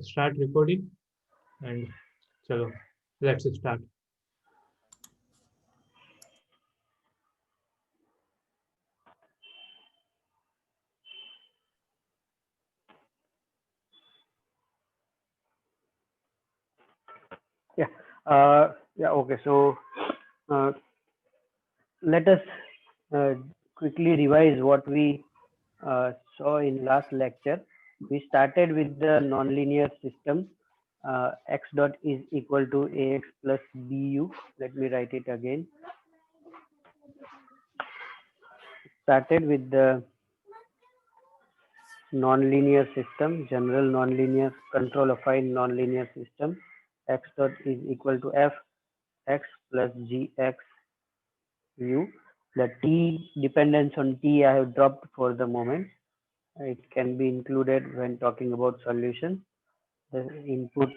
start recording and chalo, let's start. Yeah. Yeah. Okay. So uh, let us uh, quickly revise what we saw in last lecture. We started with the nonlinear system. X dot is equal to ax plus bu. Let me write it again. Started with the nonlinear system, general nonlinear control affine nonlinear system. X dot is equal to f x plus gx u. The t dependence on t I have dropped for the moment. It can be included when talking about solution. The input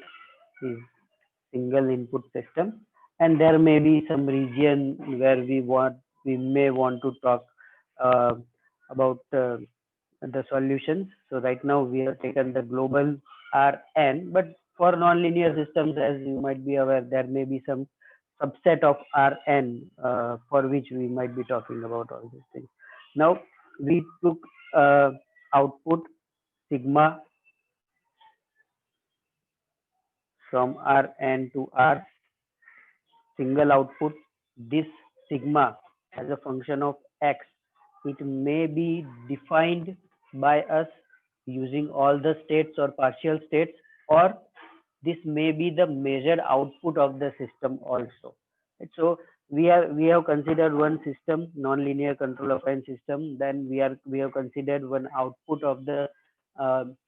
is single input system, and there may be some region where we may want to talk uh, about the solutions. So right now we have taken the global Rn, but for nonlinear systems, as you might be aware, there may be some subset of Rn for which we might be talking about all these things. Now we took output sigma from Rn to R, single output. This sigma as a function of x, it may be defined by us using all the states or partial states, or this may be the measured output of the system also. So we have considered one system, nonlinear control affine system. Then we have considered one output of the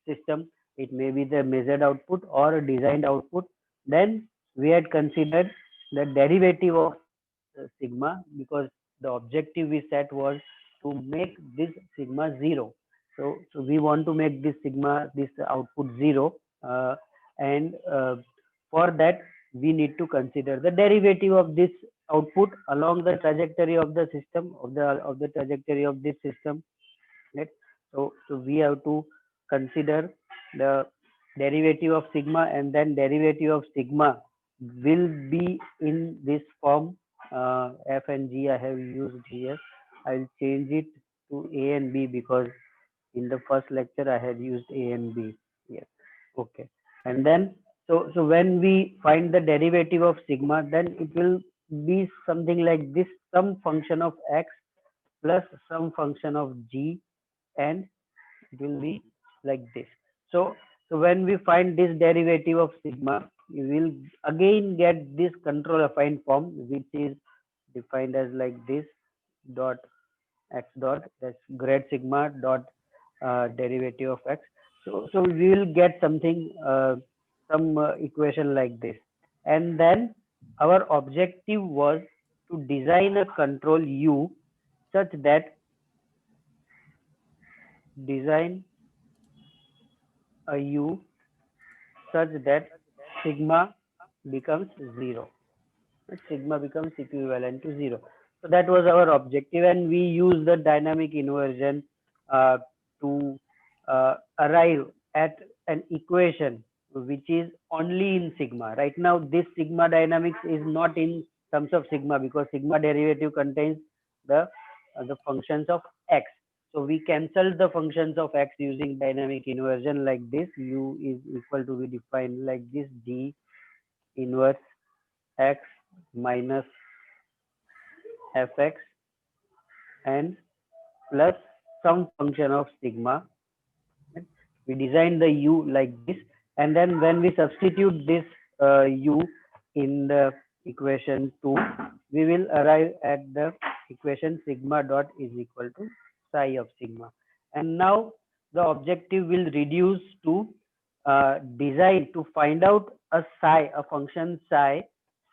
system. It may be the measured output or a designed output. Then we had considered the derivative of sigma, because the objective we set was to make this sigma zero. So we want to make this output zero, and for that we need to consider the derivative of this output along the trajectory of the system of the trajectory of this system, right? So we have to consider the derivative of sigma, and then derivative of sigma will be in this form. F and g I have used here. I'll change it to a and b, because in the first lecture I had used a and b. Yes. Okay. And then so when we find the derivative of sigma, then it will be something like this: some function of x plus some function of g, and it will be like this. So when we find this derivative of sigma, you will again get this control affine form, which is defined as like this: dot x dot, that's grad sigma dot derivative of x. So we will get something, some equation like this. And then our objective was to design a control u such that design a u such that sigma becomes zero. Sigma becomes equivalent to zero. So that was our objective, and we use the dynamic inversion uh, to arrive at an equation which is only in sigma. Right now, this sigma dynamics is not in terms of sigma, because sigma derivative contains the the functions of x. So we cancel the functions of x using dynamic inversion like this. U is equal to, we define like this: d inverse x minus fx and plus some function of sigma. We design the u like this, and then when we substitute this u in the equation 2, we will arrive at the equation sigma dot is equal to psi of sigma. And now the objective will reduce to design to find out a psi, a function psi,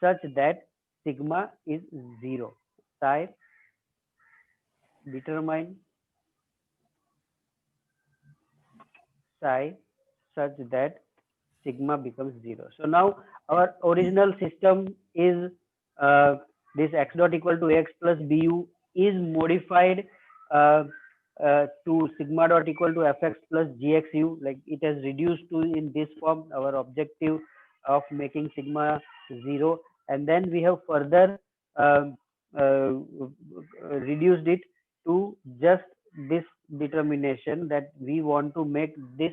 such that sigma is zero. Psi determine psi such that sigma becomes zero. So now our original system is uh, this x dot equal to x plus bu is modified uh, to sigma dot equal to fx plus gxu, like it has reduced to in this form our objective of making sigma 0, and then we have further um, uh, reduced it to just this determination that we want to make this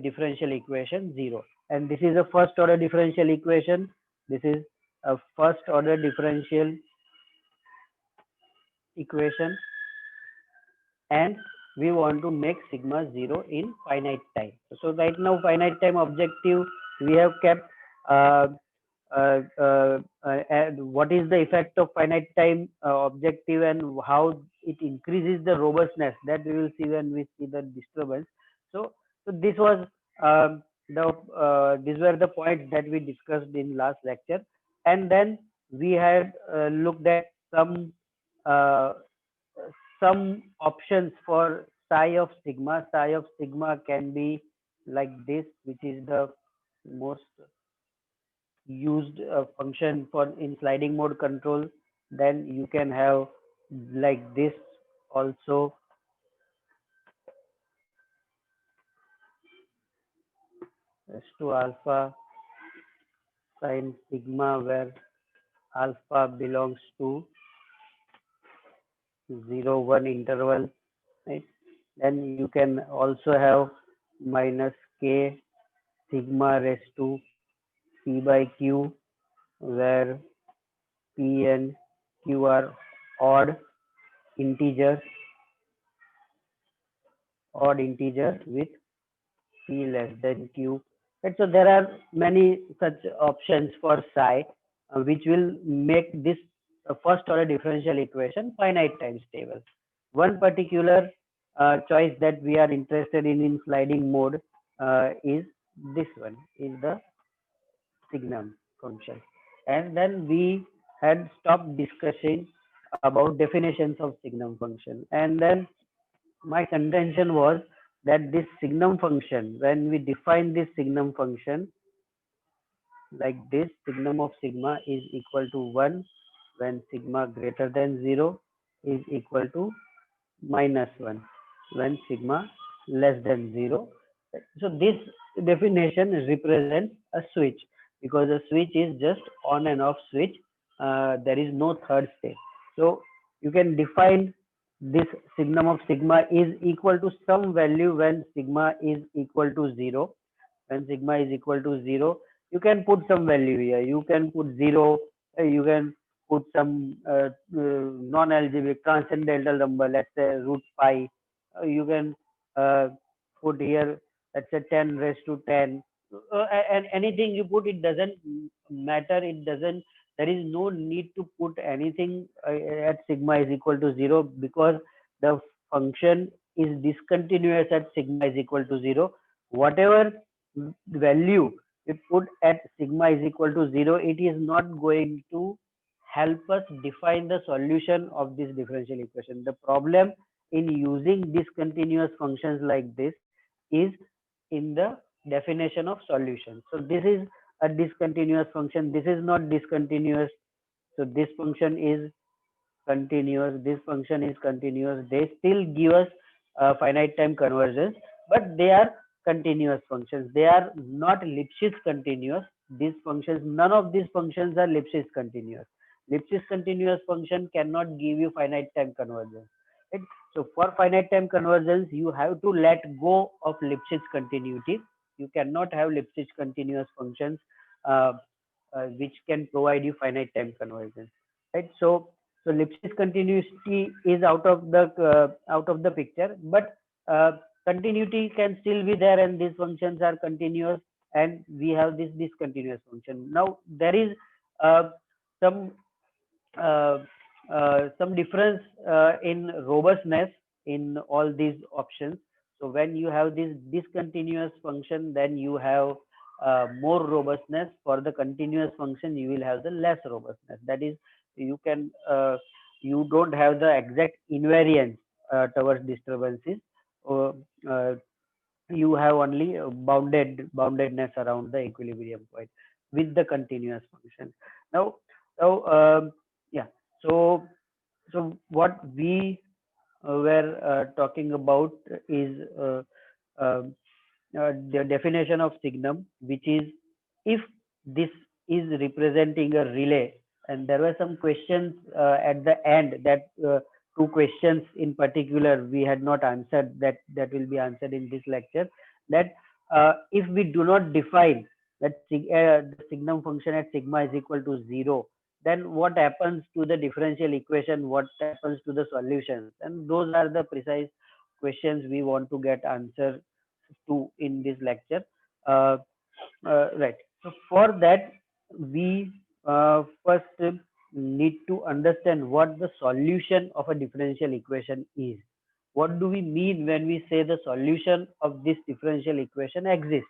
differential equation 0, and this is a first order differential equation. This is a first order differential equation, and we want to make sigma 0 in finite time. So right now finite time objective we have kept uh, and what is the effect of finite time objective and how it increases the robustness, that we will see when we see the disturbance. So this was these were the points that we discussed in last lecture, and then we had looked at uh, some options for psi of sigma. Psi of sigma can be like this, which is the most used function for in sliding mode control. Then you can have like this also, s to alpha sin sigma, where alpha belongs to 0 1 interval, right? Then you can also have minus k sigma raised to p by q, where p and q are odd integers, with p less than q. Right? So there are many such options for psi, which will make this first order differential equation finite time stable. One particular choice that we are interested in sliding mode is this one, is the signum function. And then we had stopped discussing about definitions of signum function. And then my contention was that this signum function, when we define this signum function like this, signum of sigma is equal to 1 when sigma greater than 0, is equal to minus 1 when sigma less than 0. So this definition represents a switch, because a switch is just on and off switch. There is no third state. So you can define this signum of sigma is equal to some value when sigma is equal to 0. When sigma is equal to 0, you can put some value here. You can put 0, you can put some non-algebraic transcendental number, let's say root pi. You can uh, put here, let's say 10 raised to 10. And anything you put, it doesn't matter. It doesn't, there is no need to put anything at sigma is equal to 0, because the function is discontinuous at sigma is equal to 0. Whatever value we put at sigma is equal to 0, it is not going to help us define the solution of this differential equation. The problem in using discontinuous functions like this is in the definition of solution. So this is a discontinuous function. This is not discontinuous. So this function is continuous. This function is continuous. They still give us finite time convergence, but they are continuous functions. They are not Lipschitz continuous. These functions, none of these functions are Lipschitz continuous. Lipschitz continuous function cannot give you finite time convergence. Right? So for finite time convergence, you have to let go of Lipschitz continuity. You cannot have Lipschitz continuous functions uh, which can provide you finite time convergence. Right? So Lipschitz continuity is out of the picture, but continuity can still be there, and these functions are continuous, and we have this discontinuous function. Now there is uh, some uh, some difference in robustness in all these options. So when you have this discontinuous function, then you have more robustness. For the continuous function, you will have the less robustness. That is, you can you don't have the exact invariance towards disturbances. Uh, uh, you have only boundedness around the equilibrium point with the continuous function. Now, so yeah, so what we were talking about is the definition of signum, which is if this is representing a relay, and there were some questions at the end that two questions in particular we had not answered, that will be answered in this lecture. That if we do not define that the signum function at sigma is equal to 0, then what happens to the differential equation, what happens to the solutions, and those are the precise questions we want to get answer to in this lecture. Uh, right. So for that, we first need to understand what the solution of a differential equation is. What do we mean when we say the solution of this differential equation exists?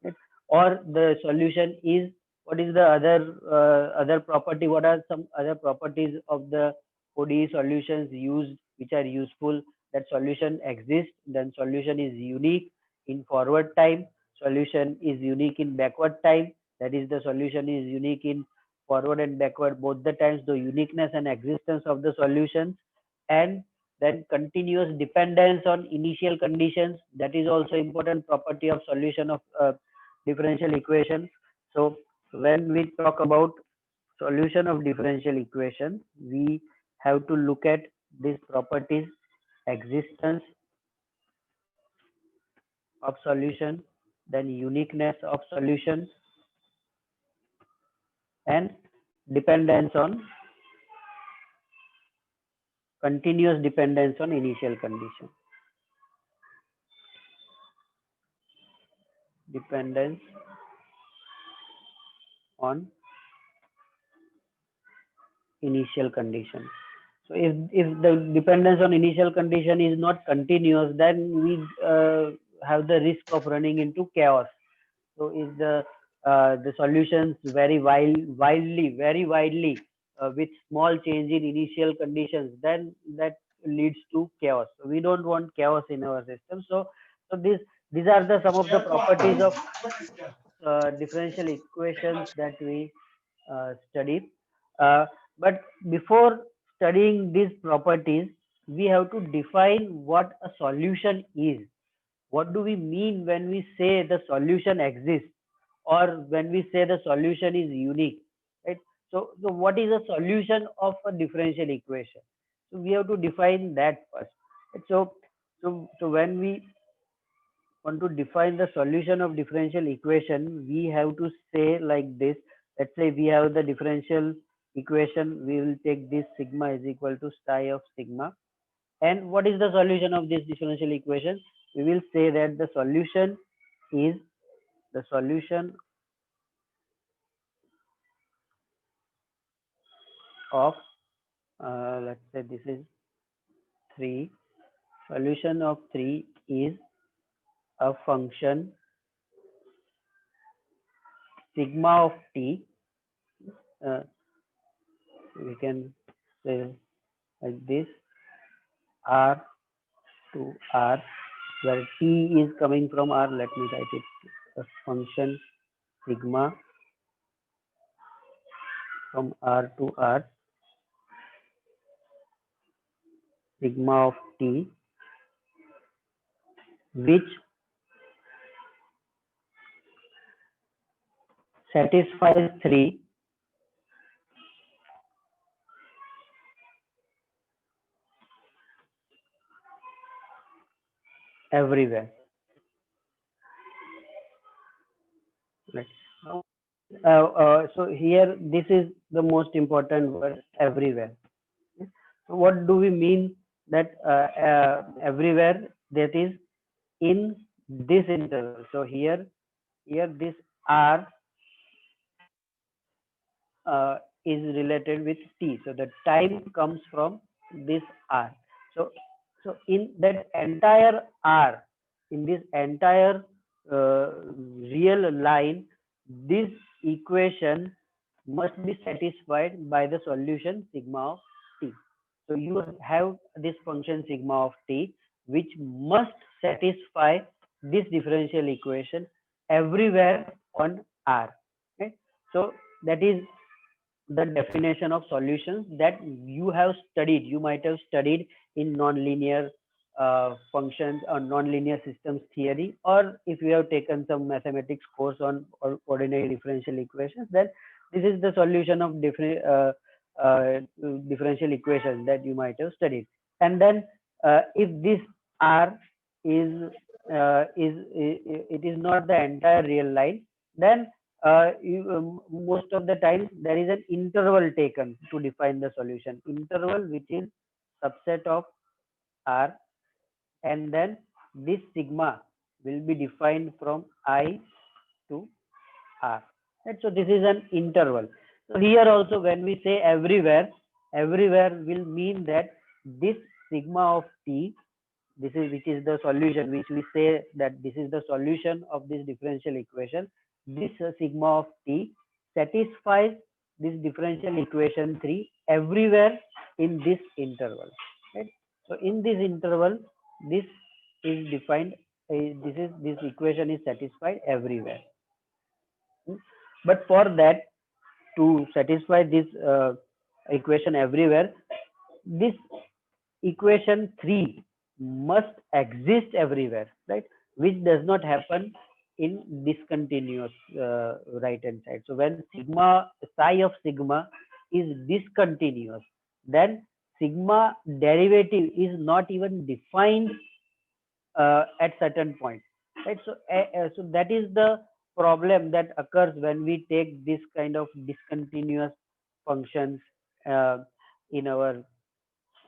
Right? Or the solution is, what is the other property? What are some other properties of the ODE solutions used which are useful? That solution exists, then solution is unique in forward time, solution is unique in backward time, that is the solution is unique in forward and backward both the times, the uniqueness and existence of the solutions. And then continuous dependence on initial conditions, that is also important property of solution of differential equation. So when we talk about solution of differential equation, we have to look at these properties: existence of solution, then uniqueness of solution, and dependence on continuous dependence on initial condition. Dependence on initial condition. So if the dependence on initial condition is not continuous, then we have the risk of running into chaos. So if the solutions vary very widely with small change in initial conditions, then that leads to chaos. So we don't want chaos in our system. So these are the some of the properties of differential equations that we studied. Uh, but before studying these properties, we have to define what a solution is. What do we mean when we say the solution exists, or when we say the solution is unique, right? So what is a solution of a differential equation? So we have to define that first. Right? So when we want to define the solution of differential equation, we have to say like this. Let's say we have the differential equation. We will take this sigma is equal to psi of sigma. And what is the solution of this differential equation? We will say that the solution is the solution of, let's say this is 3. Solution of 3 is a function sigma of t. Uh, we can say like this, r to r, where t is coming from r. Let me write it. A function sigma from r to r, sigma of t, which satisfies 3 everywhere. Right. So here, this is the most important word, everywhere. So what do we mean that everywhere? That is in this interval. So here this r is related with t. So the time comes from this r. So in that entire r, in this entire real line, this equation must be satisfied by the solution sigma of t. So you have this function sigma of t, which must satisfy this differential equation everywhere on r. Okay? So that is the definition of solutions that you have studied. You might have studied in nonlinear functions or nonlinear systems theory, or if you have taken some mathematics course on ordinary differential equations, then this is the solution of differential equations that you might have studied. And then if this R it is not the entire real line, then most of the time there is an interval taken to define the solution. Interval which is subset of R, and then this sigma will be defined from I to R. Right? So this is an interval. So here also when we say everywhere, everywhere will mean that this sigma of t, this is which is the solution, which we say that this is the solution of this differential equation. This sigma of t satisfies this differential equation 3 everywhere in this interval. Right? So in this interval, this is defined. This equation is satisfied everywhere. But for that, to satisfy this equation everywhere, this equation 3 must exist everywhere, right? Which does not happen in discontinuous right hand side. So when sigma psi of sigma is discontinuous, then sigma derivative is not even defined at certain point, right? So so that is the problem that occurs when we take this kind of discontinuous functions uh, in our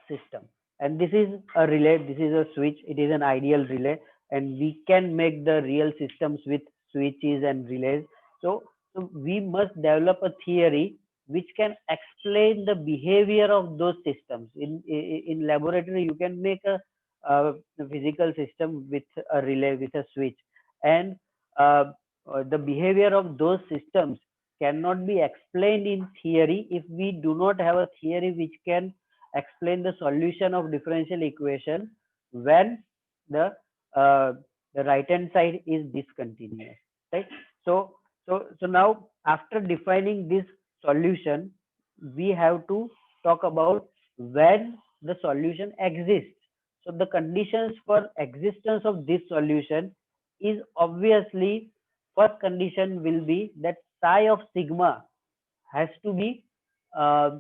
system. And this is a relay, this is a switch, it is an ideal relay, and we can make the real systems with switches and relays. So we must develop a theory which can explain the behavior of those systems. In laboratory you can make a physical system with a relay, with a switch, and uh, the behavior of those systems cannot be explained in theory if we do not have a theory which can explain the solution of differential equation when the uh, the right hand side is discontinuous, right? So now after defining this solution, we have to talk about when the solution exists. So the conditions for existence of this solution is obviously, first condition will be that psi of sigma has to be uh,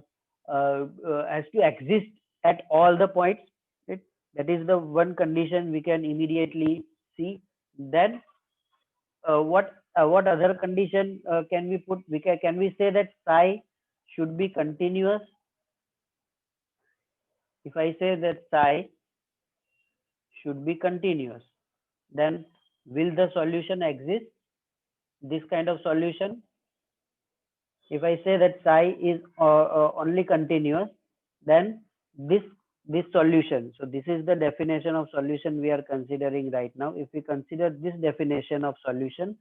has to exist at all the points. Right? That is the one condition we can immediately see. Then what other condition can we put? Can we say that psi should be continuous? If I say that psi should be continuous, then will the solution exist? This kind of solution. If I say that psi is only continuous, then this this solution. So this is the definition of solution we are considering right now. If we consider this definition of solution,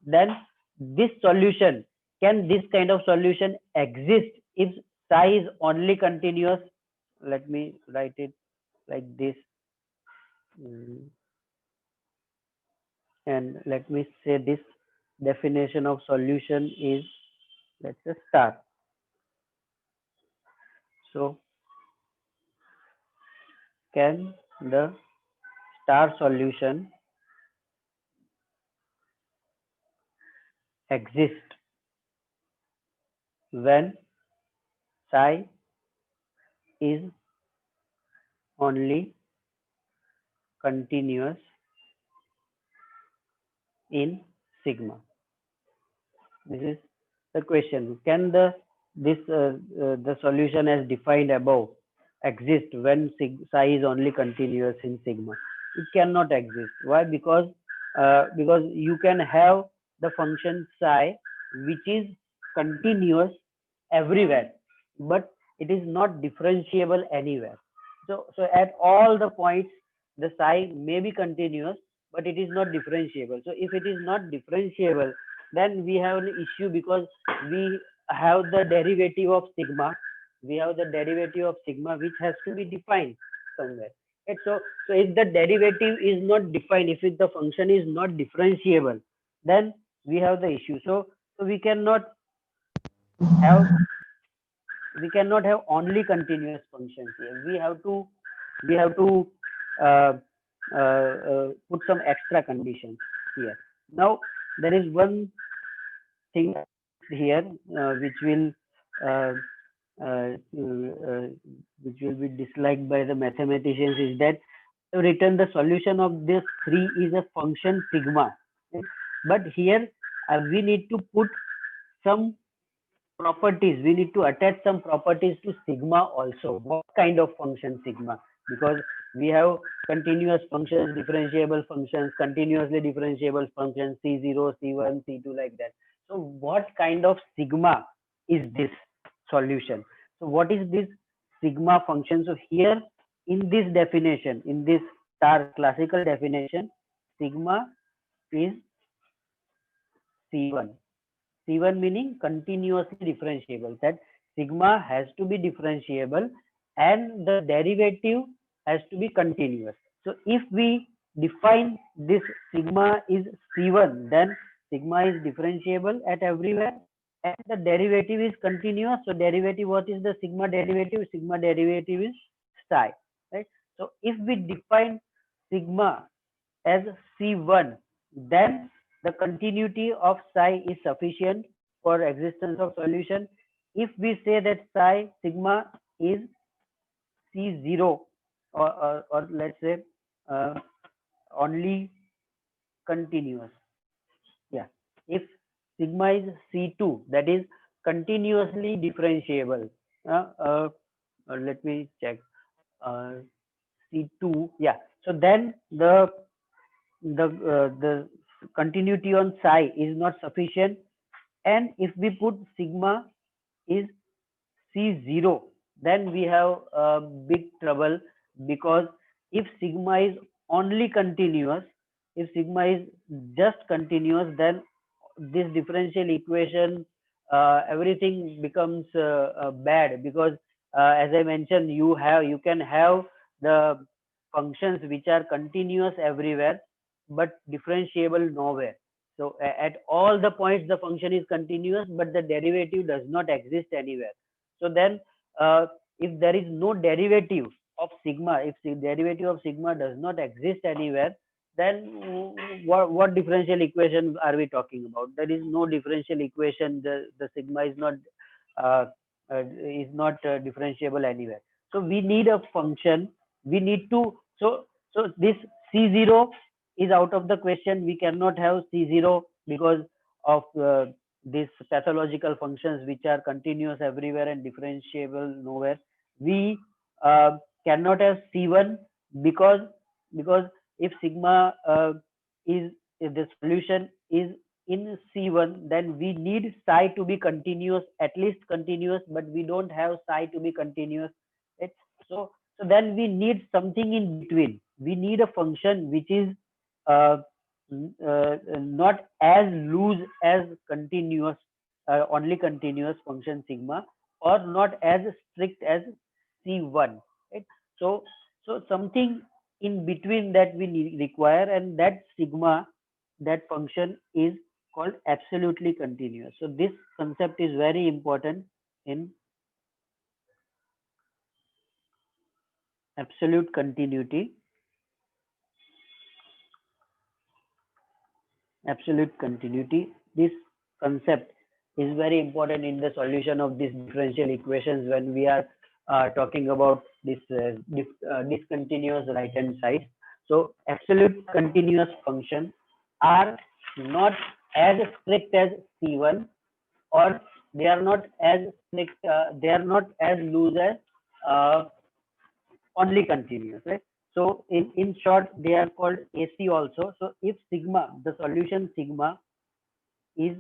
then this solution, can this kind of solution exist if psi is only continuous? Let me write it like this. And let me say this definition of solution is, let's just start. So can the star solution exist when psi is only continuous in sigma? This is the question. Can the solution as defined above exist when psi is only continuous in sigma? It cannot exist. Why? Because you can have the function psi which is continuous everywhere, but it is not differentiable anywhere. So at all the points, the psi may be continuous, but it is not differentiable. So if it is not differentiable, then we have an issue, because we have the derivative of sigma. We have the derivative of sigma which has to be defined somewhere. Right? So if the derivative is not defined, if the function is not differentiable, then we have the issue. So we cannot have we cannot have only continuous functions here. We have to uh, put some extra conditions here. Now there is one thing here uh, uh, uh, which will be disliked by the mathematicians, is that written the solution of this 3 is a function sigma. Okay? But here we need to put some properties. We need to attach some properties to sigma also. What kind of function sigma? Because we have continuous functions, differentiable functions, continuously differentiable functions, C0, C1, C2, like that. So what kind of sigma is this solution? So what is this sigma function? So here in this definition, in this star classical definition, sigma is C1. C1 meaning continuously differentiable. That sigma has to be differentiable and the derivative has to be continuous. So if we define this sigma is C1, then sigma is differentiable at everywhere and the derivative is continuous. So derivative, what is the sigma derivative? Sigma derivative is psi, right? So if we define sigma as C1, then the continuity of psi is sufficient for existence of solution. If we say that psi sigma is C0, or let's say uh, only continuous. Yeah. If sigma is C2, that is continuously differentiable. Let me check. Uh, C2, yeah. So then the continuity on psi is not sufficient, and if we put sigma is C0, then we have a big trouble, because if sigma is only continuous, if sigma is just continuous, then this differential equation, everything becomes bad, because as I mentioned, you can have the functions which are continuous everywhere but differentiable nowhere. So at all the points the function is continuous but the derivative does not exist anywhere. So then if there is no derivative of sigma, if the derivative of sigma does not exist anywhere, then what differential equation are we talking about? There is no differential equation. The sigma uh, is not differentiable anywhere. So we need a function. We need to, so this C0 is out of the question. We cannot have C0 because of these pathological functions which are continuous everywhere and differentiable nowhere. We cannot have C1 because because if sigma is, if the solution is in C1, then we need psi to be continuous, at least continuous, but we don't have psi to be continuous. Right? So then we need something in between. We need a function which is uh, not as loose as continuous, only continuous function sigma, or not as strict as C1. Right? So something in between that we require, and that sigma, that function is called absolutely continuous. So this concept is very important in absolute continuity. Absolute continuity. This concept is very important in the solution of these differential equations when we are talking about this discontinuous right hand side. So absolute continuous functions are not as strict as C1, or they are not as strict, they are not as loose as uh, only continuous, right? So in short, they are called AC also. So if sigma, the solution sigma is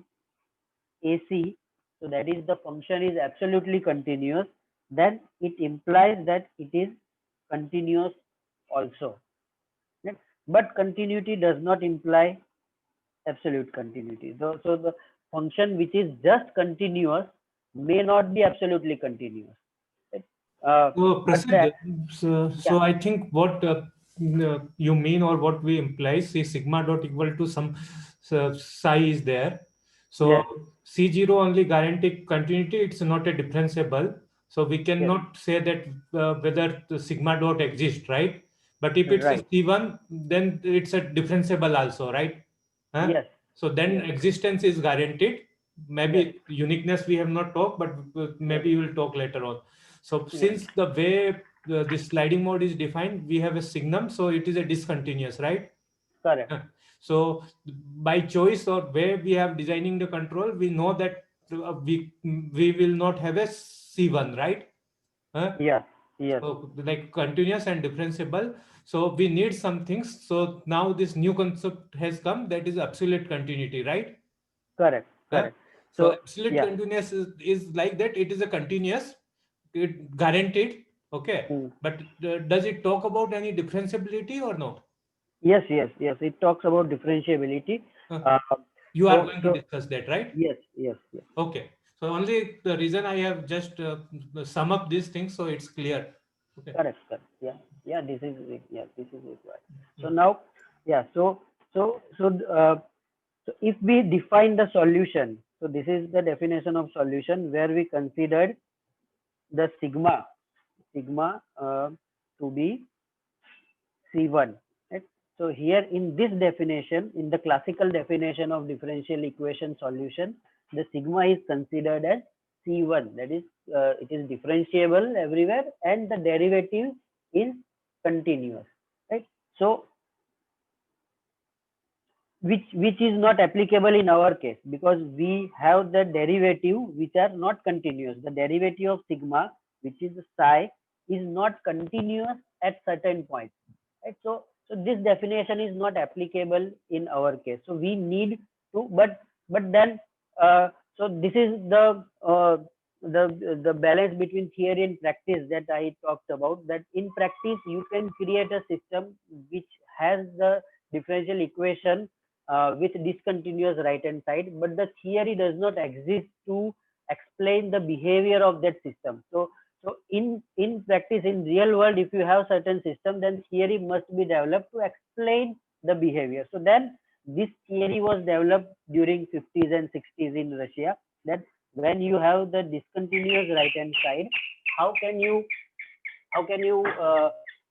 AC, so that is the function is absolutely continuous, then it implies that it is continuous also. Right? But continuity does not imply absolute continuity. So the function which is just continuous may not be absolutely continuous. Right? So, But the, Prasad, yeah, so I think what you mean, or what we imply, say sigma dot equal to some psi is there. yes, So C0 only guarantee continuity. It's not a differentiable. So we cannot say that whether the sigma dot exists, right? But if it's a Right. C1, then it's a differentiable also, right? Huh? Yes. So then Yes. existence is guaranteed. Yes. Maybe uniqueness we have not talked, but maybe we will talk later on. So Yes. since the way this sliding mode is defined, we have a signum, so it is a discontinuous, right? Correct. So by choice or way we have designing the control, we know that we will not have a C1, right? Huh? Yes. Yes. So like continuous and differentiable. So we need some things. So now this new concept has come, that is absolute continuity, right? Correct. Huh? Correct. So So absolute yeah. continuous is like that. It is a continuous, it guaranteed. Okay. Hmm. But does it talk about any differentiability or no? Yes. Yes. Yes. It talks about differentiability. Huh? Uh, You are so going to so discuss that, right? yes. Yes. Yes. Okay. So only the reason I have just sum up these things so it's clear. Okay. Correct. Correct. Yeah. Yeah. This is it. Yeah. This is required. So Mm. now, yeah. So if we define the solution, so this is the definition of solution where we considered the sigma to be C1. Right? So here in this definition, in the classical definition of differential equation solution, the sigma is considered as C1. That is, it is differentiable everywhere, and the derivative is continuous. Right? So which is not applicable in our case because we have the derivative which are not continuous. The derivative of sigma, which is psi, is not continuous at certain points. Right? So this definition is not applicable in our case. So we need to, but then uh, so this is the balance between theory and practice that I talked about. That in practice you can create a system which has the differential equation with discontinuous right hand side, but the theory does not exist to explain the behavior of that system. So in practice, in real world, if you have certain system, then theory must be developed to explain the behavior. So then this theory was developed during 50s and 60s in Russia, that when you have the discontinuous right hand side, how can you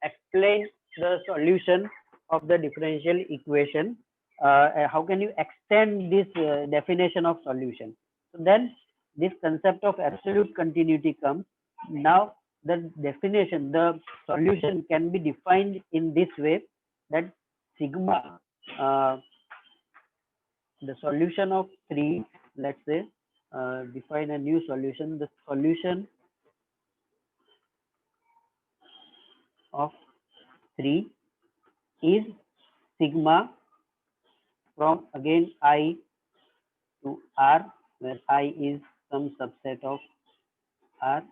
explain the solution of the differential equation? How can you extend this definition of solution? So then this concept of absolute continuity comes. Now the definition, the solution can be defined in this way, that sigma, uh, the solution of 3, let's say, define a new solution. The solution of 3 is sigma from again I to R, where I is some subset of R,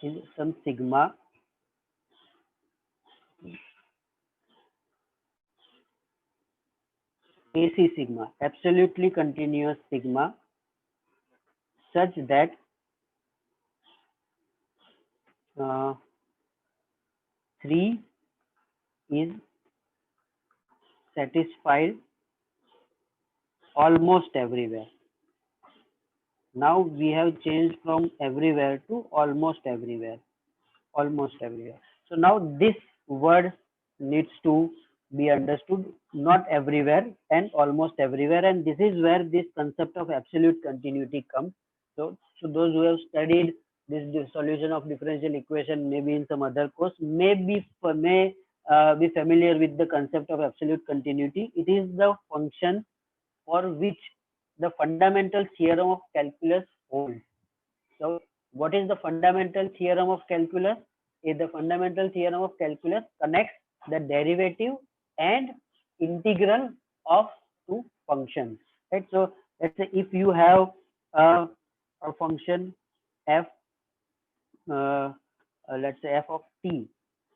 is some sigma AC sigma, absolutely continuous sigma, such that uh, 3 is satisfied almost everywhere. Now we have changed from everywhere to almost everywhere. Almost everywhere. So now this word needs to be understood, not everywhere and almost everywhere, and this is where this concept of absolute continuity comes. So those who have studied this solution of differential equation, maybe in some other course, may be familiar with the concept of absolute continuity. It is the function for which the fundamental theorem of calculus holds. So what is the fundamental theorem of calculus? Is the fundamental theorem of calculus connects the derivative and integral of two functions. Right. So let's say if you have a function f, let's say f of t.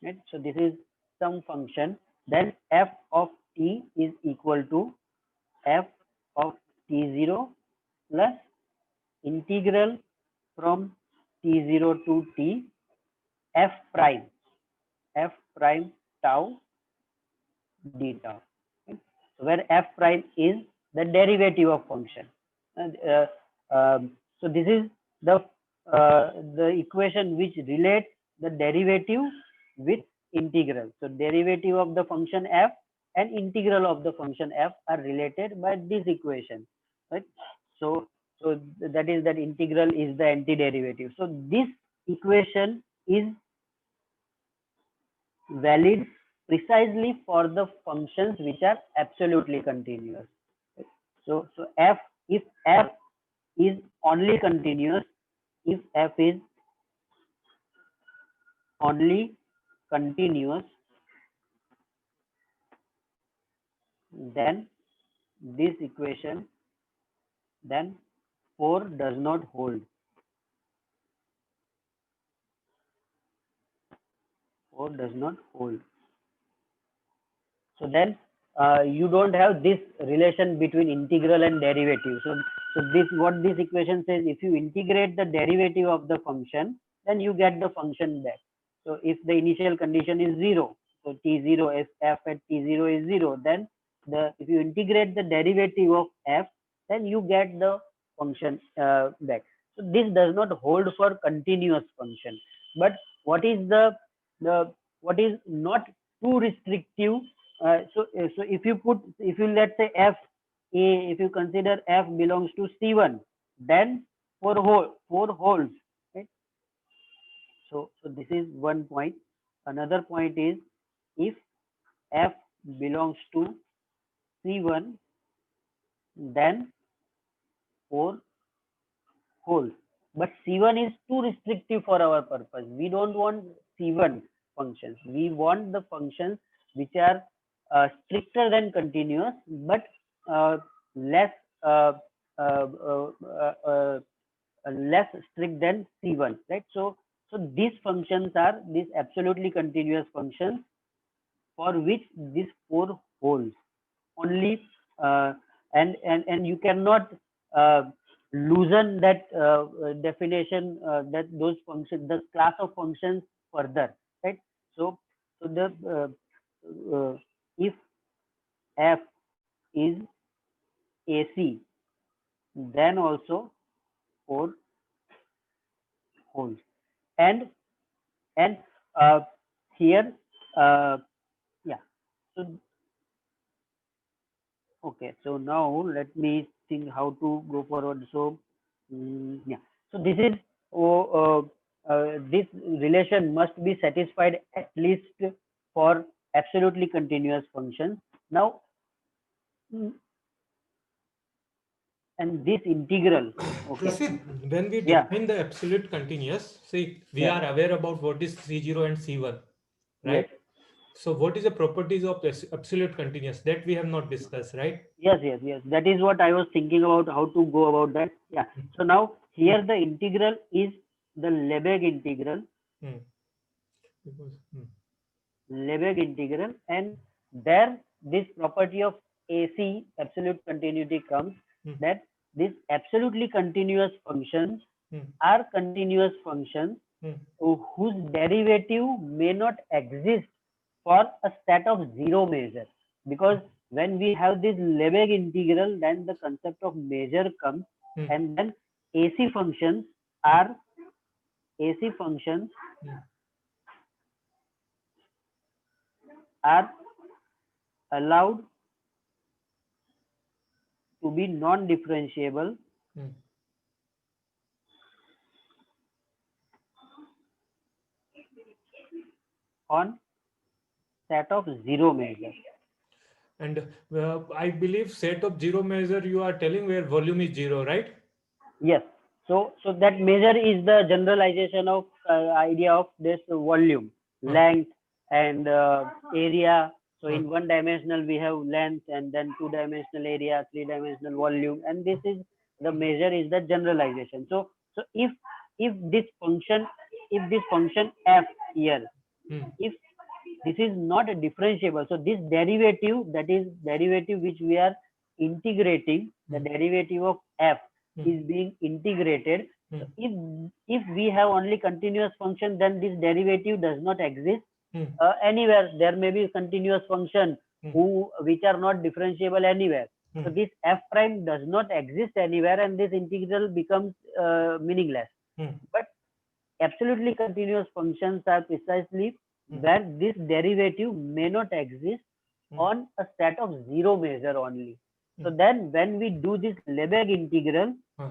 Right. So this is some function. Then f of t is equal to f of t0 plus integral from t0 to t f prime tau d tau. Okay? So where f prime is the derivative of function. And, so this is the the equation which relates the derivative with integral. So derivative of the function f and integral of the function f are related by this equation, right? So that is that integral is the antiderivative. So this equation is valid precisely for the functions which are absolutely continuous. So f, if f is only continuous, if f is only continuous, then this equation, then 4 does not hold. 4 does not hold. So then you don't have this relation between integral and derivative. So this, what this equation says, if you integrate the derivative of the function, then you get the function back. So if the initial condition is 0, so t0, if f at t0 is 0, then if you integrate the derivative of f, then you get the function back. So this does not hold for continuous function. But what is the what is not too restrictive? So if you let's say f a, if you consider f belongs to C1, then 4 holds, right? So this is one point. Another point is, if f belongs to C1, then 4 holds. But C1 is too restrictive for our purpose. We don't want C1 functions. We want the functions which are stricter than continuous, but less uh, uh, uh, uh, uh, less strict than C1, right? So these functions are these absolutely continuous functions for which this 4 holds only, and you cannot uh, loosen that definition, that those functions, the class of functions further, right? So the if f is AC, then also 4 holds. And and here, uh, yeah. So okay, so now let me think how to go forward. So yeah, so this is, this relation must be satisfied at least for absolutely continuous functions. Now, mm, and this integral, You okay, see, when we yeah, define the absolute continuous, see, we yeah, are aware about what is C0 and C1, yes, right? So what is the properties of this absolute continuous that we have not discussed, right? yes. That is what I was thinking about, how to go about that. Yeah. So now here the integral is the Lebesgue integral, Hmm. Because, Lebesgue integral, and there this property of AC, absolute continuity, comes, hmm, that these absolutely continuous functions hmm, are continuous functions hmm, whose derivative may not exist for a set of zero measure. Because when we have this Lebesgue integral, then the concept of measure comes, hmm, and then AC functions are AC functions hmm, are allowed to be non-differentiable hmm. on set of zero measure. And I believe set of zero measure you are telling where volume is zero, right? Yes. So that measure is the generalization of idea of this volume, Huh. length, and area. So Huh. in one dimensional we have length, and then two dimensional area, three dimensional volume, and this is the measure is the generalization. So if this function, if this function f here, Hmm. if this is not a differentiable, so this derivative, that is derivative which we are integrating, the Hmm. derivative of f Hmm. is being integrated. Hmm. So if we have only continuous function, then this derivative does not exist Hmm. anywhere. There may be continuous function Hmm. which are not differentiable anywhere. So Hmm. this f prime does not exist anywhere, and this integral becomes meaningless. Hmm. But absolutely continuous functions are precisely Hmm. where this derivative may not exist Hmm. on a set of zero measure only. So Hmm. then when we do this Lebesgue integral, Huh.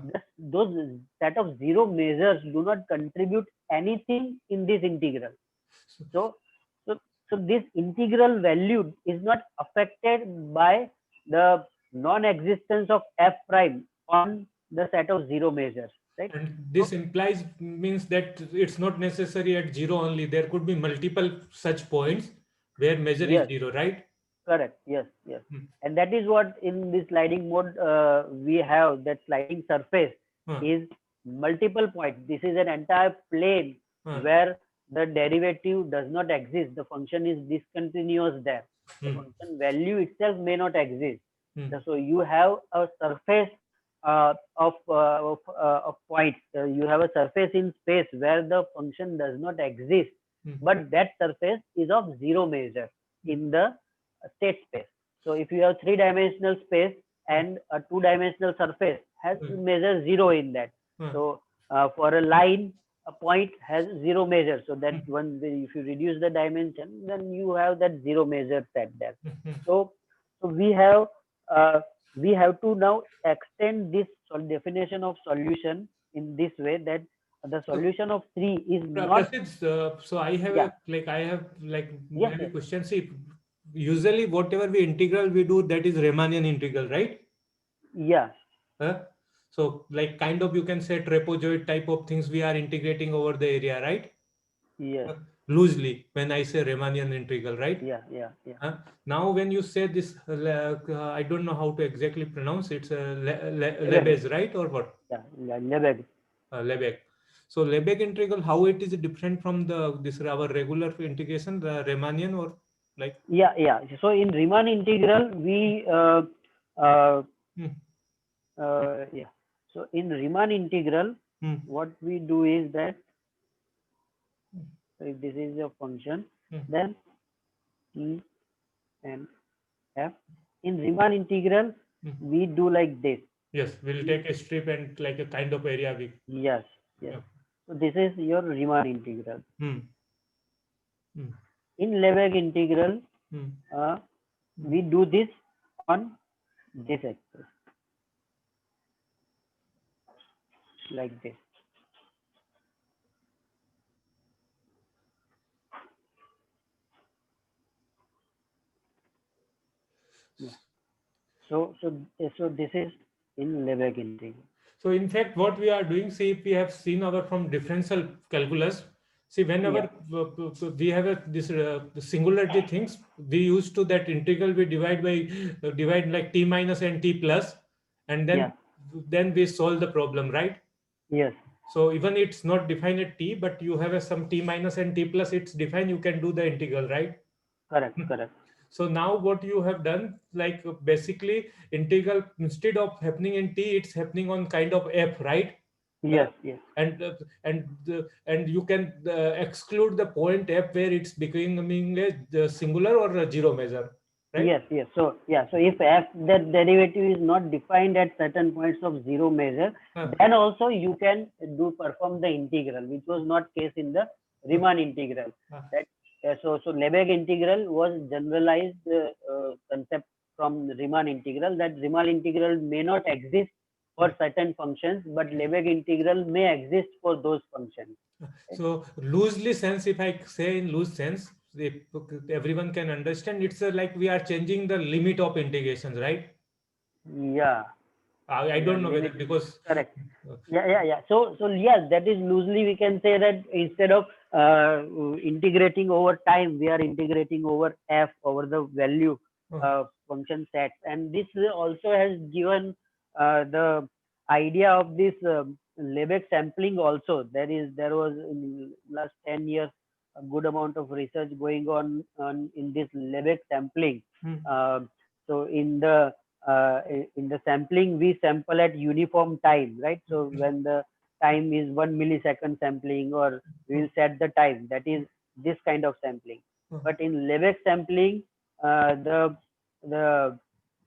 those set of zero measures do not contribute anything in this integral. So, So, so, so this integral value is not affected by the non-existence of f prime on the set of zero measures, right? and So this implies means that it's not necessary at zero only. There could be multiple such points where measure is yes, zero, right? correct. Yes, yes. Hmm. And that is what in this sliding mode we have that sliding surface Huh. is multiple points. This is an entire plane Huh. where the derivative does not exist. The function is discontinuous there. The Hmm. function value itself may not exist. Hmm. So you have a surface of points. You have a surface in space where the function does not exist, Hmm. but that surface is of zero measure in the state space. So if you have three-dimensional space Huh. and a two-dimensional surface has Huh. measure zero in that. Huh. So for a line, a point has zero measure. So that Hmm. one, if you reduce the dimension, then you have that zero measure set there. Hmm. So, so uh, we have to now extend this definition of solution in this way that the So, solution of three is not. Prasid, so I have Yeah. Yes. many Yes. questions. See, usually whatever we integral we do, that is Riemannian integral, right? Yeah. Huh? So like kind of you can say trapezoid type of things we are integrating over the area, right? Yes. Uh, Loosely when I say Riemannian integral, right? Yeah. Yeah. Yeah. Now when you say this, I don't know how to exactly pronounce it. Lebesgue. Lebesgue, right, or what? Yeah. Yeah. Lebesgue. Lebesgue. So Lebesgue integral, how it is different from the this our regular integration, the Riemannian, or like? Yeah. Yeah. So in Riemann integral, we uh, Hmm. yeah. So in Riemann integral, Hmm. what we do is that if this is a function, Hmm. then t and f. In Riemann integral, Hmm. we do like this. Yes, we'll take a strip and like a kind of area we. Yes. Yes. Yeah. So this is your Riemann integral. Hmm. Hmm. In Lebesgue integral, Hmm. uh, Hmm. we do this on this axis like this. Yeah. So this is in Lebesgue integral. So in fact, what we are doing, see, if we have seen our from differential calculus, see, Yeah. whenever we have this singularity things, we used to that integral we divide by divide like t minus and t plus, and Yeah. then we solve the problem, right? Yes. So even it's not defined at t, but you have a some t minus and t plus, it's defined. You can do the integral, right? Correct. Correct. So now what you have done, like basically integral instead of happening in t, it's happening on kind of f, right? Uh, Yes. Yes. and you can exclude the point f where it's becoming a singular or a zero measure, right? Yes. Yes. So yeah. So if f that derivative is not defined at certain points of zero measure, Uh, then also you can do perform the integral, which was not case in the uh, Riemann integral. uh, That so Lebesgue integral was generalized concept from Riemann integral. That Riemann integral may not exist for certain functions, but Lebesgue integral may exist for those functions. Right? so loosely sense, if I say in loose sense, if everyone can understand, it's like we are changing the limit of integrations, right? Yeah. I Yeah. don't know whether Limit. because Correct. uh, Yeah. So yes, that is loosely we can say that instead of integrating over time, we are integrating over f over the value uh, function sets, and this also has given the idea of this Lebesgue sampling also. There was in last 10 years a good amount of research going on in this Lebesgue sampling. hmm, Uh, so in the sampling, we sample at uniform time, right? So when the time is 1 millisecond sampling, or we hmm, will set the time, that is this kind of sampling. hmm, But in Lebesgue sampling, the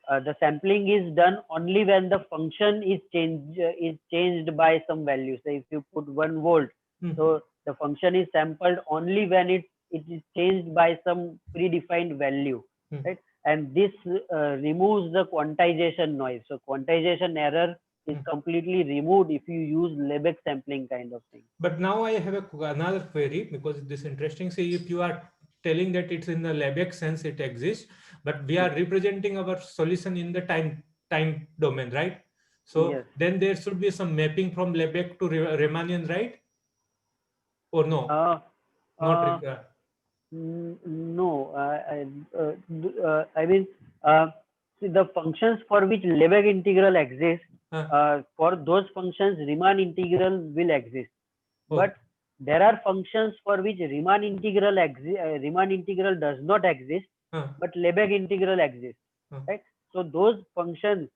the sampling is done only when the function is changed by some value. So if you put 1 volt, so the function is sampled only when it is changed by some predefined value, right? And this removes the quantization noise. So quantization error is completely removed if you use Lebesgue sampling kind of thing. But now I have another query, because this is interesting. Say if you are telling that it's in the Lebesgue sense it exists, but we are representing our solution in the time domain, right? So Yes. then there should be some mapping from Lebesgue to Riemannian, right? Or no? Not Uh, required. no, I mean, see, the functions for which Lebesgue integral exists, for those functions Riemann integral will exist. Oh. But there are functions for which Riemann integral does not exist, but Lebesgue integral exists, right? So those functions,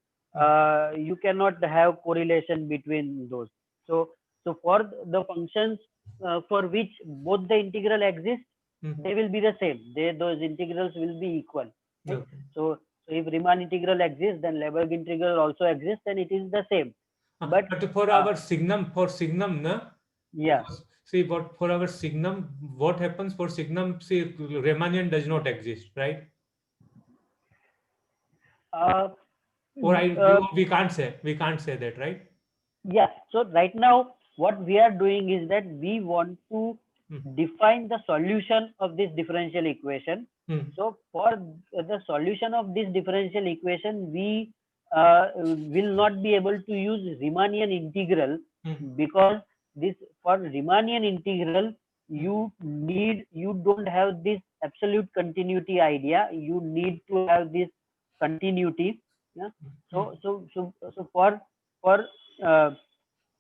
you cannot have correlation between those. So for the functions for which both the integral exist, they will be the same. Those integrals will be equal, right? Okay. So if Riemann integral exists, then Lebesgue integral also exists, and it is the same. But for our signum, na? Yeah. See, what for our signum, what happens for signum? See, Riemannian does not exist, right? Or we can't say that, right? Yeah. So right now, what we are doing is that we want to define the solution of this differential equation. So for the solution of this differential equation, we will not be able to use Riemannian integral, because this for Riemannian integral you don't have this absolute continuity idea. You need to have this continuity. Yeah. So for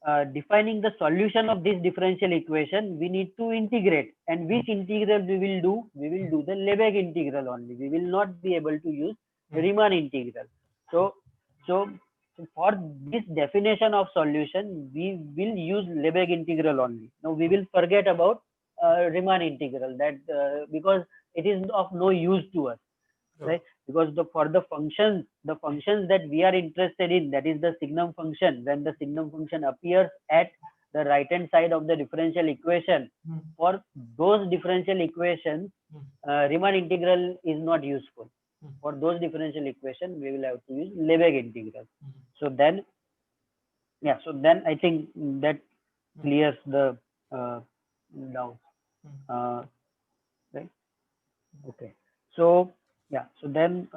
uh, defining the solution of this differential equation, we need to integrate. And which integral we will do? We will do the Lebesgue integral only. We will not be able to use Riemann integral. So for this definition of solution, we will use Lebesgue integral only. Now we will forget about Riemann integral, that because it is of no use to us, right? Because for the functions that we are interested in, that is the signum function, when the signum function appears at the right hand side of the differential equation, for those differential equations, Riemann integral is not useful. For those differential equations, we will have to use Lebesgue integral. So then I think that clears the doubt, right? Okay. So yeah, so then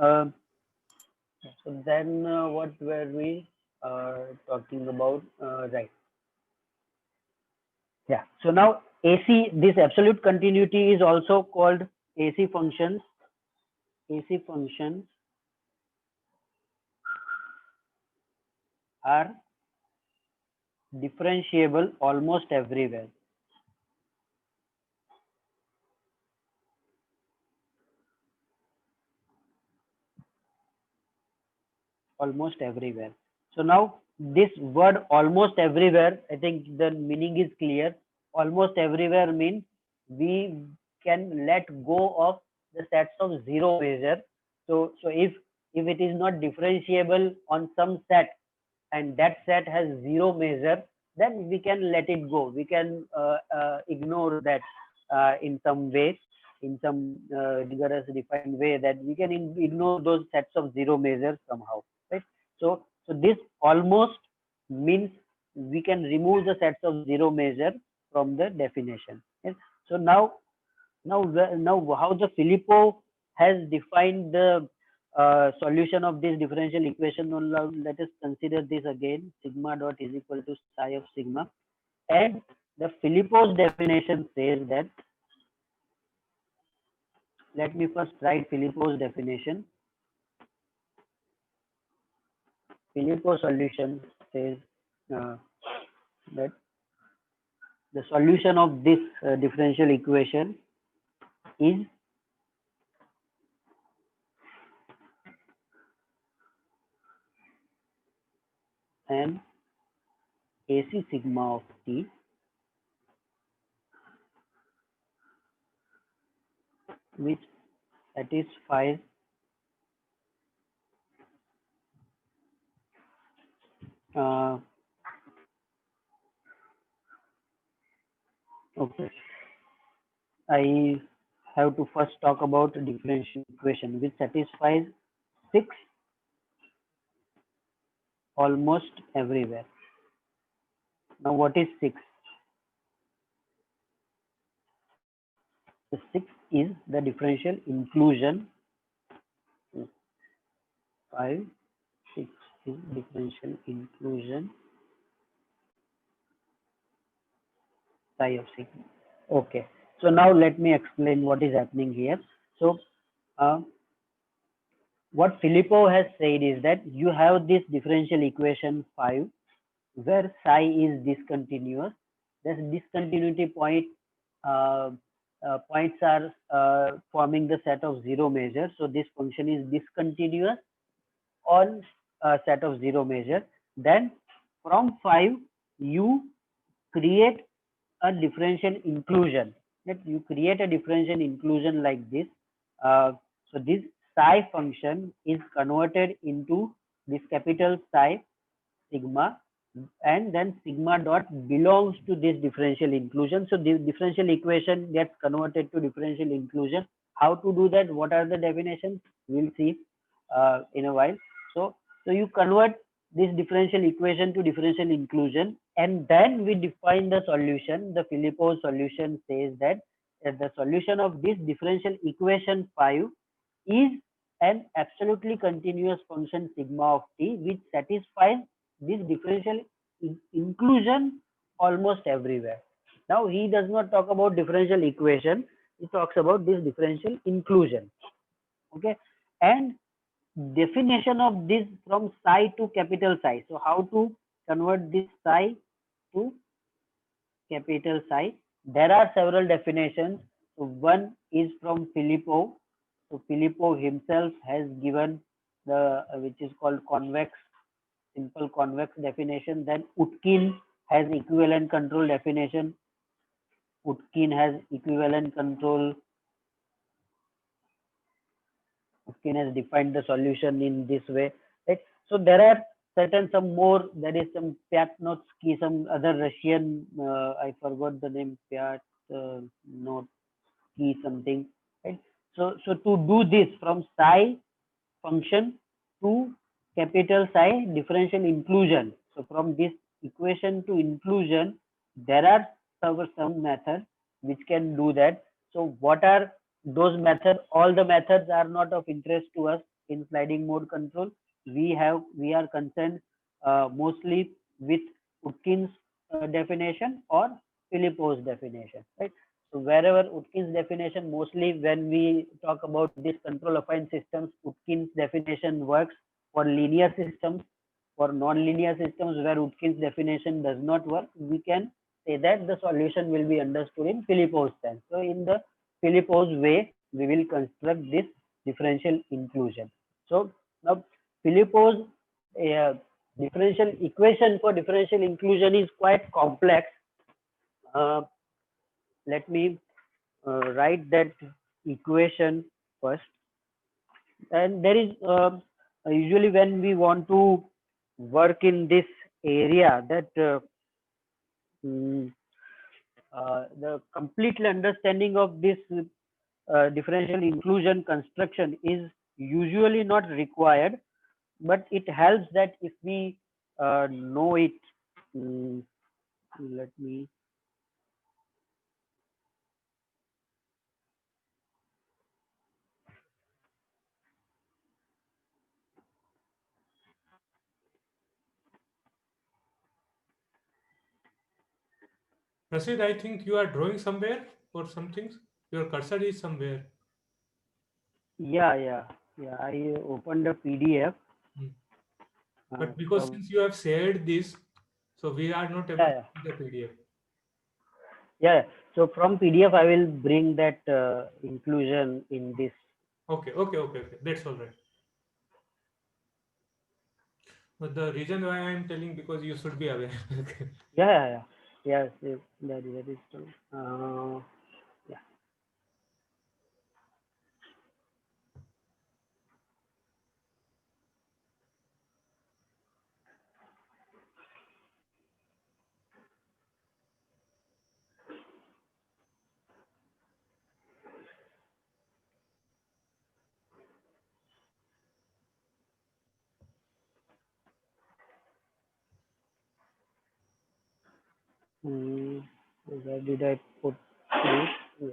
what were we talking about? Right. Yeah. So now AC, this absolute continuity is also called AC functions. AC functions are differentiable almost everywhere. Almost everywhere. So now this word almost everywhere, I think the meaning is clear. Almost everywhere means we can let go of the sets of zero measure. So if it is not differentiable on some set, and that set has zero measure, then we can let it go. We can ignore that in some way, in some rigorous defined way, that we can ignore those sets of zero measures somehow, right? So this almost means we can remove the sets of zero measure from the definition. Yes? So now how the Filippo has defined the solution of this differential equation. Now let us consider this again. Sigma dot is equal to psi of sigma, and the Filippo's definition says that, let me first write Filippo's definition. Filippo solution says that the solution of this differential equation is an AC sigma of t which satisfies Okay, I have to first talk about differential equation which satisfies 6 almost everywhere. Now, what is 6? The 6 is the differential inclusion. 5, 6 is differential inclusion psi of sigma. Okay, so now let me explain what is happening here. So, uh, what Filippo has said is that you have this differential equation 5 where psi is discontinuous. This discontinuity uh, points are forming the set of zero measures. So this function is discontinuous on a set of zero measure. Then from 5 you create a differential inclusion. That you create a differential inclusion like this. So this psi function is converted into this capital psi sigma, and then sigma dot belongs to this differential inclusion. So the differential equation gets converted to differential inclusion. How to do that? What are the definitions? We'll see in a while. So you convert this differential equation to differential inclusion, and then we define the solution. The Filippo solution says that the solution of this differential equation 5 is an absolutely continuous function sigma of t which satisfies this differential inclusion almost everywhere. Now he does not talk about differential equation, he talks about this differential inclusion. Okay, and definition of this from psi to capital psi. So how to convert this psi to capital psi? There are several definitions. So one is from Filippo. So Filippo himself has given the which is called convex, simple convex definition. Then Utkin has equivalent control definition. Utkin has equivalent control. Utkin has defined the solution in this way. Right? So there are certain some more. There is some Pyatnotsky, some other Russian. I forgot the name. Pyatnotsky something. Right? So to do this from psi function to capital psi differential inclusion. So from this equation to inclusion, there are some methods which can do that. So what are those methods? All the methods are not of interest to us in sliding mode control. We are concerned mostly with Utkin's definition or Filippo's definition, right? So wherever Utkin's definition, mostly when we talk about this control affine systems, Utkin's definition works for linear systems. For non-linear systems where Utkin's definition does not work, we can say that the solution will be understood in Filippo's sense. So in the Filippo's way, we will construct this differential inclusion. So now Filippo's differential equation for differential inclusion is quite complex. Uh, Let me write that equation first. And there is usually when we want to work in this area that mm, the complete understanding of this differential inclusion construction is usually not required, but it helps that if we know it. Mm, Let me. Rasid, I think you are drawing somewhere or something. Your cursor is somewhere. Yeah. I opened a PDF. Hmm. But because From since you have shared this, so we are not able to yeah, see the PDF. yeah. So from PDF, I will bring that inclusion in this. Okay. That's all right. But the reason why I am telling because you should be aware. Okay. Yeah. Yes, that is true. Yeah. Where did I put this? Yeah.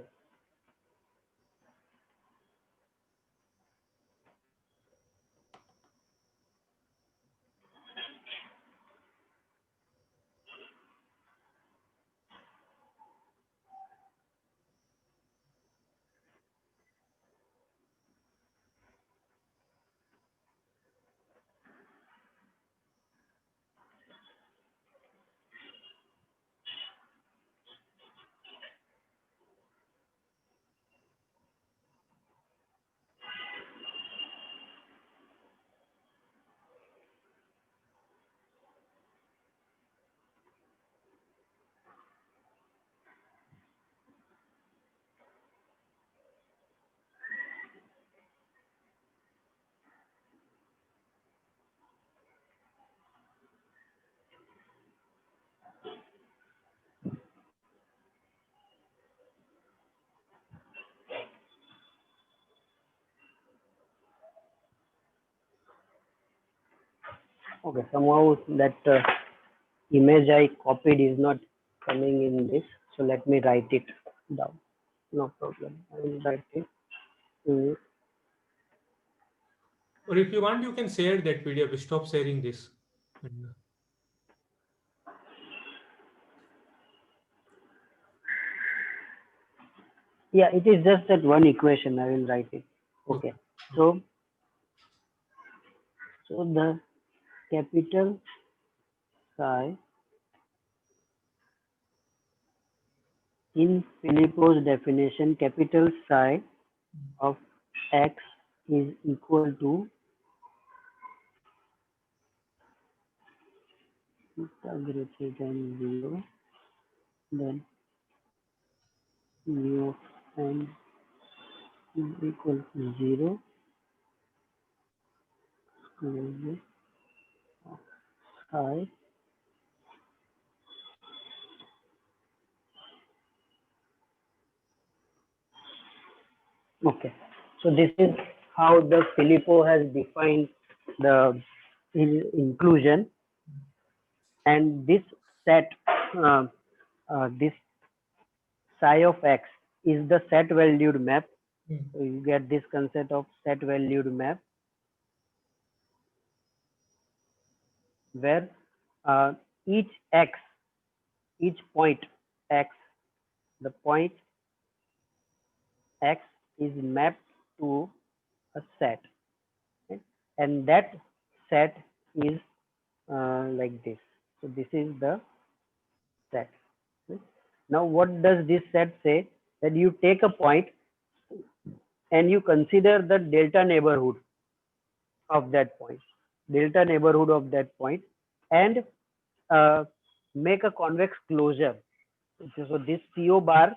Okay, somehow that image I copied is not coming in this. So let me write it down. No problem. I will write it. Mm, Or if you want, you can share that PDF. Stop sharing this. And, Yeah, it is just that one equation. I will write it. Okay. okay. So the capital psi in Filippo's definition, capital psi of x is equal to theta greater than 0, then mu of n is equal to 0, square of psi. Okay, so this is how the Filippo has defined the inclusion, and this set, uh, this psi of x is the set valued map. Mm. So you get this concept of set valued map, where uh, each x, each point x, the point x is mapped to a set, right? And that set is like this. So this is the set. Right? Now, what does this set say? That you take a point and you consider the delta neighborhood of that point, delta neighborhood of that point, and uh, make a convex closure. So this CO bar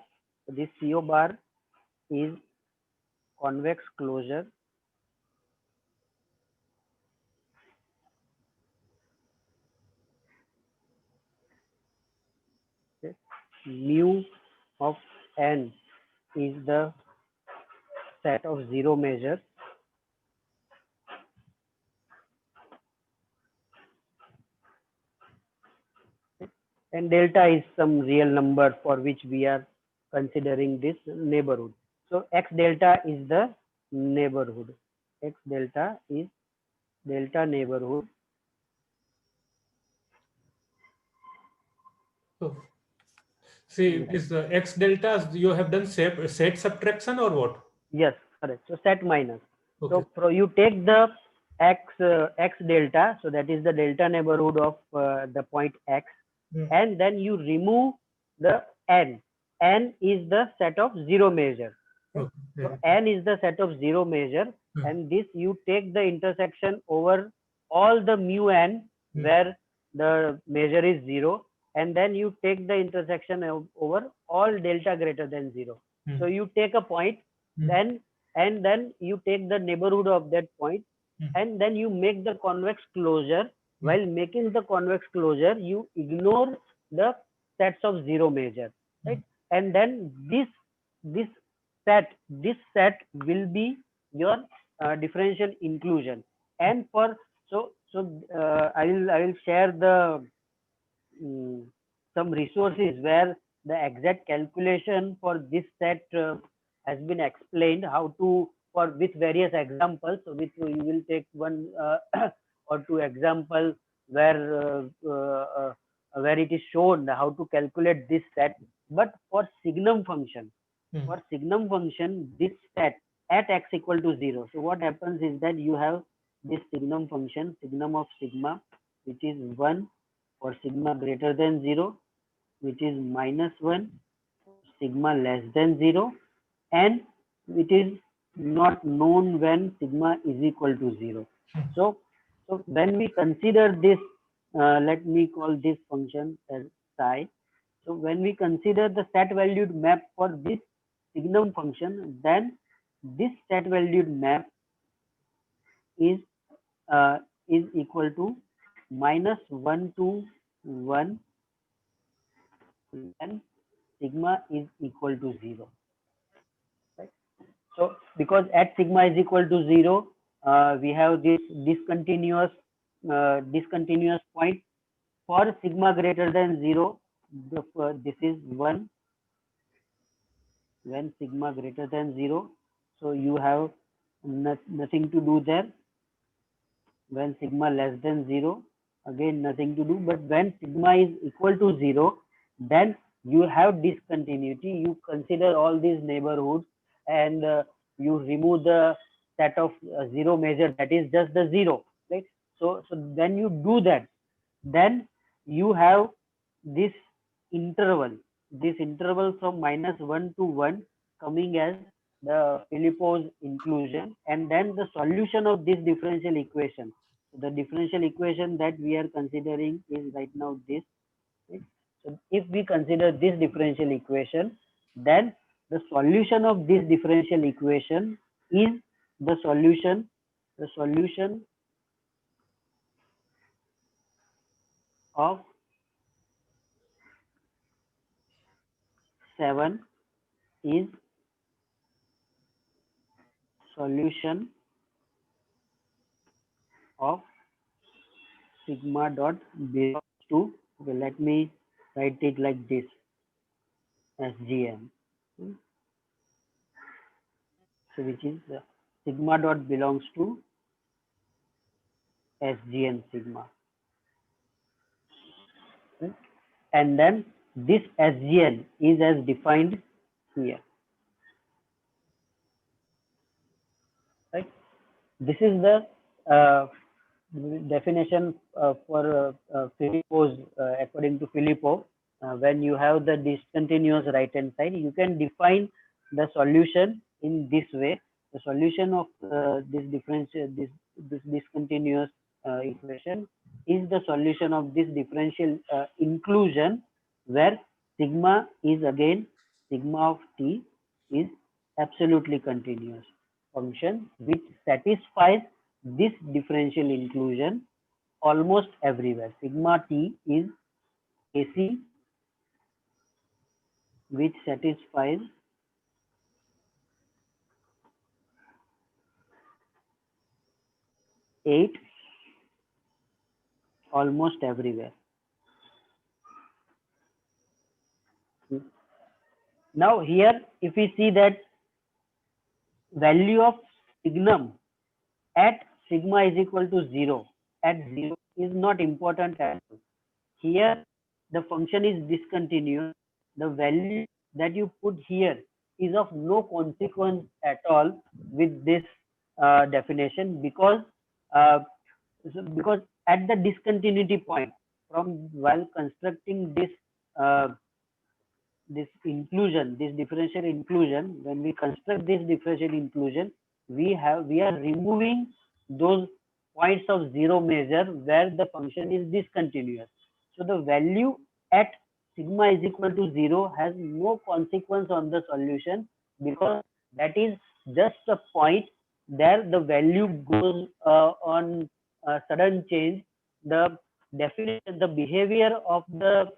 is convex closure. Okay. Mu of n is the set of zero measures, and delta is some real number for which we are considering this neighborhood. So x delta is the neighborhood. X delta is delta neighborhood. So, see, this X delta, you have done set subtraction or what? Yes, correct. So set minus. Okay. So you take the x delta, so that is the delta neighborhood of the point x, Mm. and then you remove the n. N is the set of zero measure. Okay. So Yeah. n is the set of zero measure, Mm. and this you take the intersection over all the mu n Mm. where the measure is zero, and then you take the intersection over all delta greater than zero. Mm. So you take a point, Mm. then and then you take the neighborhood of that point, Mm. and then you make the convex closure. While making the convex closure, you ignore the sets of zero measure, right? And then this this set will be your differential inclusion. And for I will share the mm, some resources where the exact calculation for this set has been explained how to for with various examples. So which you will take one or two examples where it is shown how to calculate this set. But for signum function, this set at x equal to 0. So what happens is that you have this signum function, signum of sigma, which is 1 for sigma greater than 0, which is -1 sigma less than 0, and it is not known when sigma is equal to 0. So, when we consider this, let me call this function as psi. So when we consider the set valued map for this signum function, then this set valued map is uh, is equal to -1 to 1 when sigma is equal to 0. Right? So because at sigma is equal to 0, we have this discontinuous point. For sigma greater than 0, this is 1 when sigma greater than 0. So you have nothing to do there. When sigma less than 0, again nothing to do. But when sigma is equal to 0, then you have discontinuity. You consider all these neighborhoods and you remove the set of 0 measure, that is just the 0. Right? So when you do that, then you have this interval, from -1 to 1 coming as the Filippo's inclusion, and then the solution of this differential equation. The differential equation that we are considering is right now this. Right? So if we consider this differential equation, then the solution of this differential equation is the solution of 7 is solution of sigma dot belongs to, okay, let me write it like this, SGN. So which is sigma dot belongs to SGN sigma. And then this SGN is as defined here. Right? This is the definition for Filippo's, according to Filippo. When you have the discontinuous right hand side, you can define the solution in this way. The solution of this differential, this discontinuous equation is the solution of this differential inclusion, where sigma is again sigma of t is absolutely continuous function which satisfies this differential inclusion almost everywhere. Sigma t is AC, which satisfies eight almost everywhere. Now here, if we see that value of signum at sigma is equal to 0, at 0 is not important at all. Here, the function is discontinuous. The value that you put here is of no consequence at all with this definition, because uh, because at the discontinuity point, from while constructing uh, this inclusion, this differential inclusion, when we construct this differential inclusion, we are removing those points of 0 measure where the function is discontinuous. So the value at sigma is equal to 0 has no consequence on the solution, because that is just a point there the value goes on sudden change. The definition, the behavior of the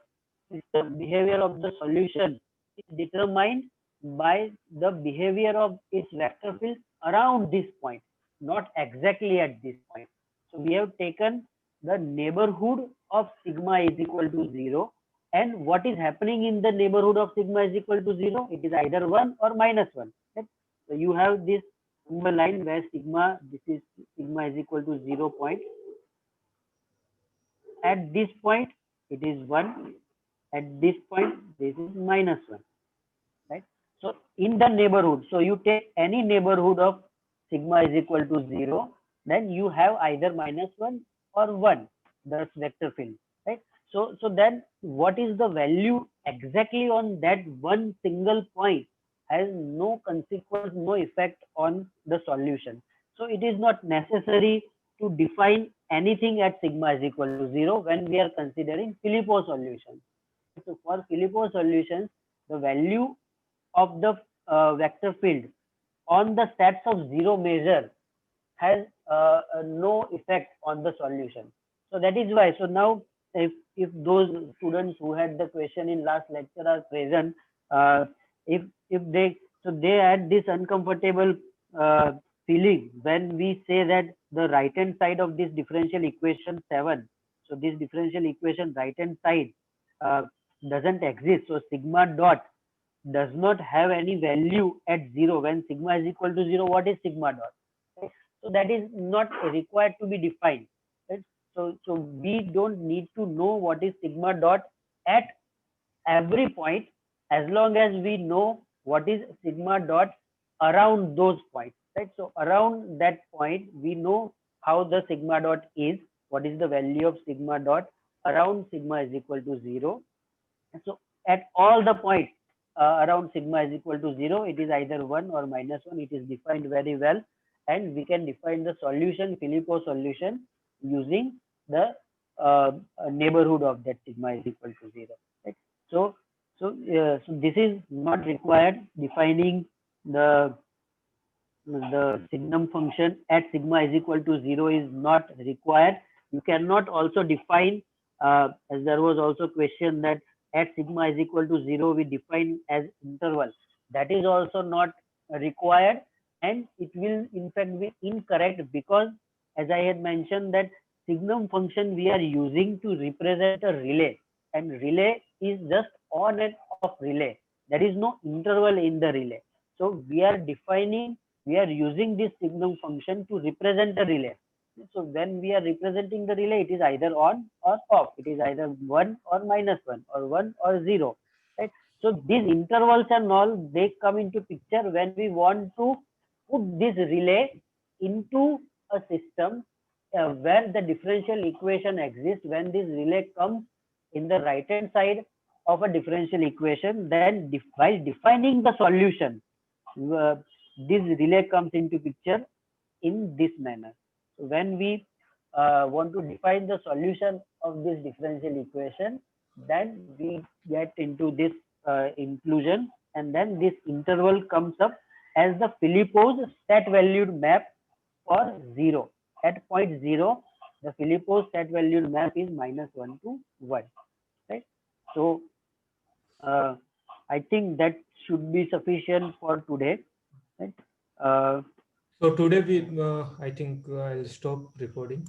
solution is determined by the behavior of its vector field around this point, not exactly at this point. So we have taken the neighborhood of sigma is equal to 0, And what is happening in the neighborhood of sigma is equal to 0? It is either 1 or minus 1. Right? So you have this number line where sigma, this is sigma is equal to 0 point. At this point, it is 1. At this point, this is minus 1. Right? So in the neighborhood, so you take any neighborhood of sigma is equal to 0, then you have either minus 1 or 1, the vector field. Right? So then what is the value exactly on that one single point has no consequence, no effect on the solution. So it is not necessary to define anything at sigma is equal to 0 when we are considering Filippo solution. So for Filippo solutions, the value of the vector field on the sets of 0 measure has no effect on the solution. So that is why. So now, if those students who had the question in last lecture are present, uh, if they had this uncomfortable uh, feeling when we say that the right hand side of this differential equation 7. So this differential equation right hand side uh, doesn't exist. So sigma dot does not have any value at 0 when sigma is equal to 0. What is sigma dot? Right? So that is not required to be defined. Right? So we don't need to know what is sigma dot at every point, as long as we know what is sigma dot around those points. Right? So around that point, we know how the sigma dot is, what is the value of sigma dot around sigma is equal to 0. So at all the points around sigma is equal to 0, it is either 1 or minus 1. It is defined very well, and we can define the solution, Filippo solution, using the neighborhood of that sigma is equal to 0. Right? So this is not required. Defining the signum function at sigma is equal to 0 is not required. You cannot also define, as there was also question that at sigma is equal to 0 we define as interval. That is also not required, and it will in fact be incorrect, because as I had mentioned that signum function we are using to represent a relay, and relay is just on and off relay. There is no interval in the relay. So we are using this signum function to represent the relay. So when we are representing the relay, it is either on or off. It is either 1 or minus 1 or 1 or 0. Right? So these intervals and all, they come into picture when we want to put this relay into a system where the differential equation exists. When this relay comes in the right hand side of a differential equation, then while defining the solution, this relay comes into picture in this manner. So when we want to define the solution of this differential equation, then we get into this inclusion, and then this interval comes up as the Filippo's set valued map for 0. At point 0, the Filippo's set valued map is minus 1 to 1. Right? So uh, I think that should be sufficient for today. Right? So today I think I'll stop recording.